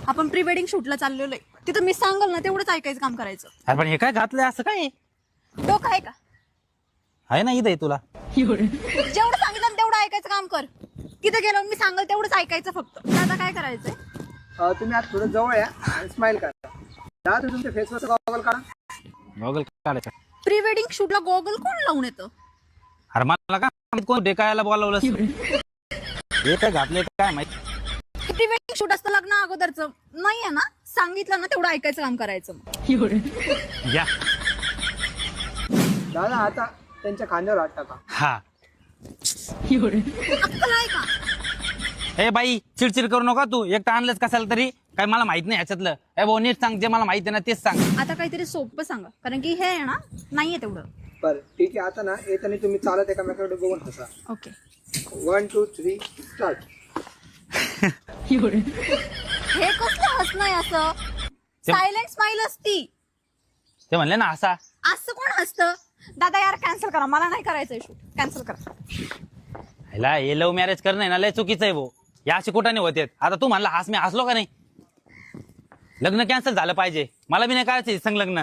आपण pre wedding शूटला चाललेलो आहे, तिथं मी सांगल ना तेवढंच ऐकायचं काम करायचं. अरे पण हे काय घातलंय असं काय डोकं आहे का? आहे ना इथं तुला. जेवढं सांगितलं ना तेवढं ऐकायचं काम कर. तिथं गेलो मी सांगल तेवढंच ऐकायचं फक्त. आता काय करायचंय? तुम्ही आता थोडं जवळ या आणि स्माइल करा. दादा तुमच्या फेसवर गॉगल काढा. गॉगल काढायचा. प्री वेडिंग शूटला गॉगल कोण लावून येतं? अरे मला काय माहित कोण डेकायला बोलावलं हे काय घातलंय काय माहित. प्री वेडिंग शूट असतं लग्न अगोदरचं नाही आहे ना, सांगितलं ना तेवढं ऐकायचं काम करायचं. या दादा आता त्यांच्या खांद्यावर हात टाका. हा. अक्कल आहे का? ए बाई चिडचिड करू नका तू. एकटा आणलंच कशाला तरी. काय मला माहित नाही ह्याच्यातलं. ए भाऊ नीट सांग, जे मला माहिती आहे ना तेच सांग. आता काहीतरी सोपं सांगा, कारण की हे आहे ना नाहीये तेवढं. बरं ठीक आहे. आता ना येताना तुम्ही चालत एकामेकाकडे बघून हसा. ओके. 1 2 3 स्टार्ट. हे कसलं हसणं आहे असं? सायलेंट स्माइल असती. ते म्हणले ना असा. असं कोण हसतं? दादा यार कॅन्सल करा, मला नाही करायचंय शूट, कॅन्सल करा. ह्याला हे लव्ह मॅरेज करणं ना लय चुकीचं आहे भाऊ. या अशी कुठाने होते. आता तू म्हणला हस, मी हसलो का नाही? लग्न कॅन्सल झालं पाहिजे. मला बी नाही करायचं संग लग्न.